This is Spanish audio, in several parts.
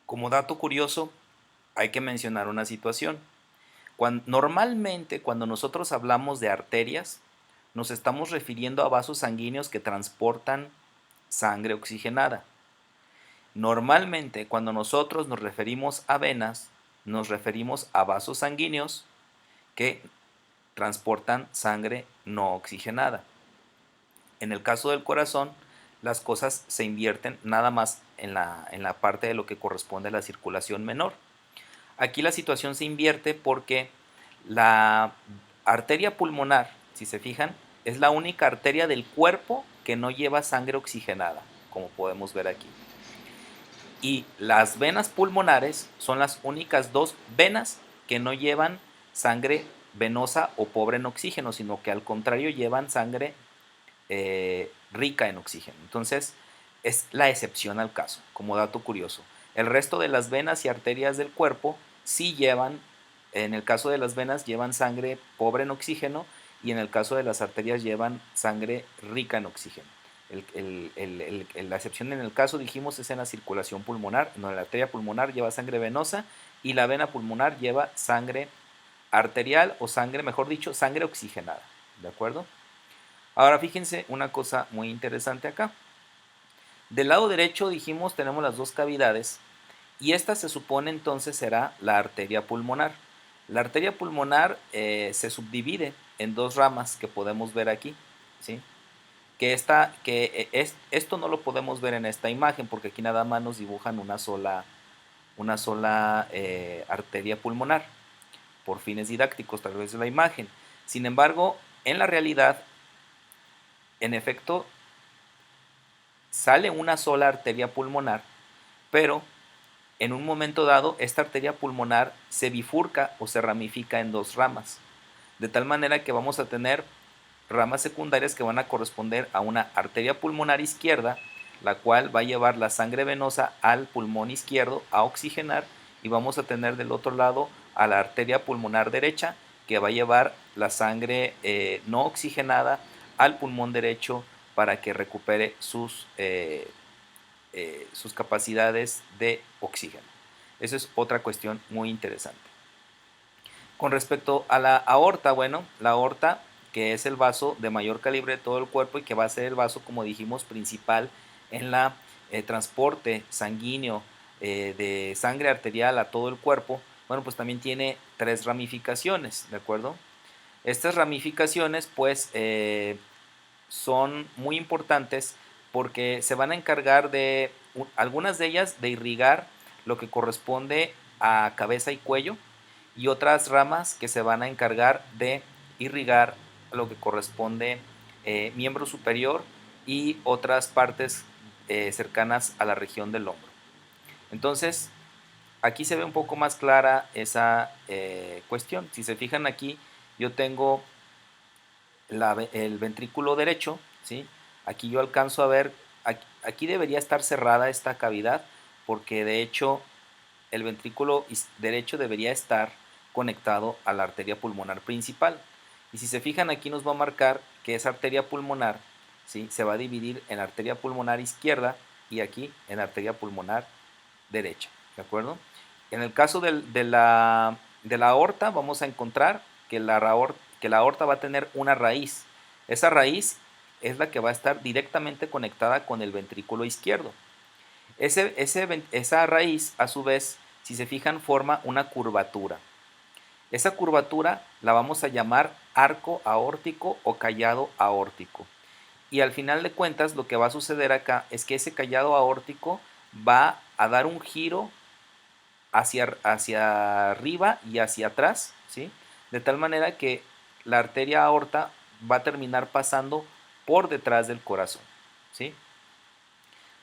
Como dato curioso, hay que mencionar una situación. Normalmente, cuando nosotros hablamos de arterias, nos estamos refiriendo a vasos sanguíneos que transportan sangre oxigenada. Normalmente, cuando nosotros nos referimos a venas, nos referimos a vasos sanguíneos que transportan sangre no oxigenada. En el caso del corazón, las cosas se invierten nada más en la parte de lo que corresponde a la circulación menor. Aquí la situación se invierte porque la arteria pulmonar, si se fijan, es la única arteria del cuerpo que no lleva sangre oxigenada, como podemos ver aquí. Y las venas pulmonares son las únicas dos venas que no llevan sangre venosa o pobre en oxígeno, sino que al contrario llevan sangre rica en oxígeno. Entonces, es la excepción al caso, como dato curioso. El resto de las venas y arterias del cuerpo sí llevan, en el caso de las venas, llevan sangre pobre en oxígeno y en el caso de las arterias llevan sangre rica en oxígeno. La excepción en el caso, dijimos, es en la circulación pulmonar, donde la arteria pulmonar lleva sangre venosa y la vena pulmonar lleva sangre arterial o sangre, mejor dicho, sangre oxigenada. ¿De acuerdo? Ahora fíjense una cosa muy interesante acá. Del lado derecho dijimos tenemos las dos cavidades y esta se supone entonces será la arteria pulmonar. La arteria pulmonar se subdivide en dos ramas que podemos ver aquí, ¿sí? Esto no lo podemos ver en esta imagen porque aquí nada más nos dibujan una sola arteria pulmonar por fines didácticos tal vez de la imagen. Sin embargo, en la realidad, en efecto, sale una sola arteria pulmonar, pero en un momento dado esta arteria pulmonar se bifurca o se ramifica en dos ramas, de tal manera que vamos a tener ramas secundarias que van a corresponder a una arteria pulmonar izquierda, la cual va a llevar la sangre venosa al pulmón izquierdo a oxigenar, y vamos a tener del otro lado a la arteria pulmonar derecha, que va a llevar la sangre no oxigenada al pulmón derecho para que recupere sus capacidades de oxígeno. Esa es otra cuestión muy interesante. Con respecto a la aorta, bueno, la aorta, que es el vaso de mayor calibre de todo el cuerpo y que va a ser el vaso, como dijimos, principal en la transporte sanguíneo de sangre arterial a todo el cuerpo, bueno, pues también tiene tres ramificaciones, ¿de acuerdo? Estas ramificaciones, pues, son muy importantes porque se van a encargar de, algunas de ellas, de irrigar lo que corresponde a cabeza y cuello, y otras ramas que se van a encargar de irrigar lo que corresponde miembro superior y otras partes cercanas a la región del hombro. Entonces, aquí se ve un poco más clara esa cuestión. Si se fijan aquí, yo tengo el ventrículo derecho, ¿sí? Aquí yo alcanzo a ver, aquí debería estar cerrada esta cavidad, porque de hecho el ventrículo derecho debería estar conectado a la arteria pulmonar principal. Y si se fijan, aquí nos va a marcar que esa arteria pulmonar, ¿sí?, se va a dividir en arteria pulmonar izquierda y aquí en arteria pulmonar derecha, ¿de acuerdo? En el caso de la aorta, vamos a encontrar que la aorta va a tener una raíz. Esa raíz es la que va a estar directamente conectada con el ventrículo izquierdo. Esa raíz, a su vez, si se fijan, forma una curvatura. Esa curvatura la vamos a llamar arco aórtico o callado aórtico. Y al final de cuentas, lo que va a suceder acá es que ese callado aórtico va a dar un giro hacia arriba y hacia atrás, ¿sí? De tal manera que la arteria aorta va a terminar pasando por detrás del corazón, ¿sí?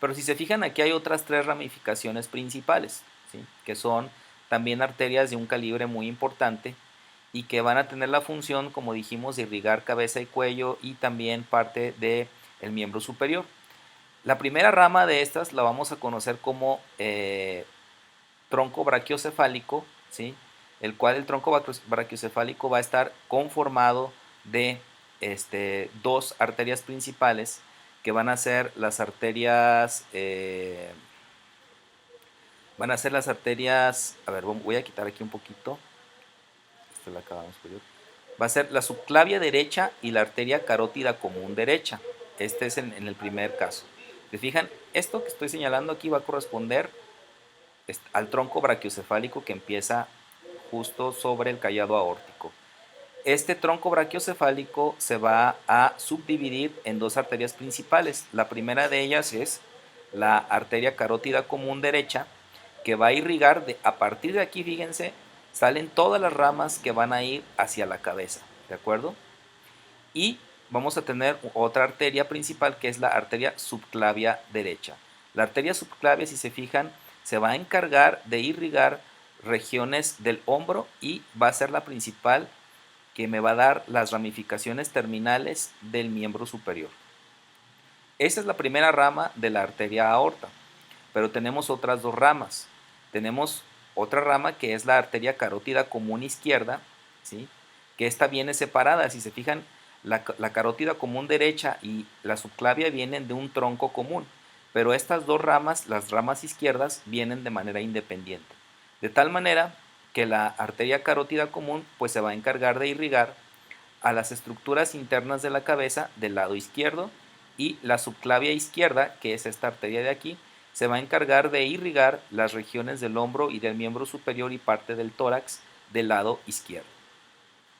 Pero si se fijan, aquí hay otras tres ramificaciones principales, ¿sí?, que son también arterias de un calibre muy importante y que van a tener la función, como dijimos, de irrigar cabeza y cuello y también parte del miembro superior. La primera rama de estas la vamos a conocer como tronco brachiocefálico, ¿sí?, el cual el tronco brachiocefálico va a estar conformado de dos arterias principales, que van a ser las arterias Van a ser las arterias, a ver, voy a quitar aquí un poquito. Esta la acabamos superior. Va a ser la subclavia derecha y la arteria carótida común derecha. Este es en el primer caso. ¿Se fijan? Esto que estoy señalando aquí va a corresponder al tronco brachiocefálico que empieza justo sobre el callado aórtico. Este tronco brachiocefálico se va a subdividir en dos arterias principales. La primera de ellas es la arteria carótida común derecha, que va a irrigar, a partir de aquí, fíjense, salen todas las ramas que van a ir hacia la cabeza, ¿de acuerdo? Y vamos a tener otra arteria principal que es la arteria subclavia derecha. La arteria subclavia, si se fijan, se va a encargar de irrigar regiones del hombro y va a ser la principal que me va a dar las ramificaciones terminales del miembro superior. Esa es la primera rama de la arteria aorta, pero tenemos otras dos ramas. Tenemos otra rama que es la arteria carótida común izquierda, ¿sí? Que esta viene separada. Si se fijan, la carótida común derecha y la subclavia vienen de un tronco común, pero estas dos ramas, las ramas izquierdas, vienen de manera independiente. De tal manera que la arteria carótida común pues se va a encargar de irrigar a las estructuras internas de la cabeza del lado izquierdo, y la subclavia izquierda, que es esta arteria de aquí, se va a encargar de irrigar las regiones del hombro y del miembro superior y parte del tórax del lado izquierdo.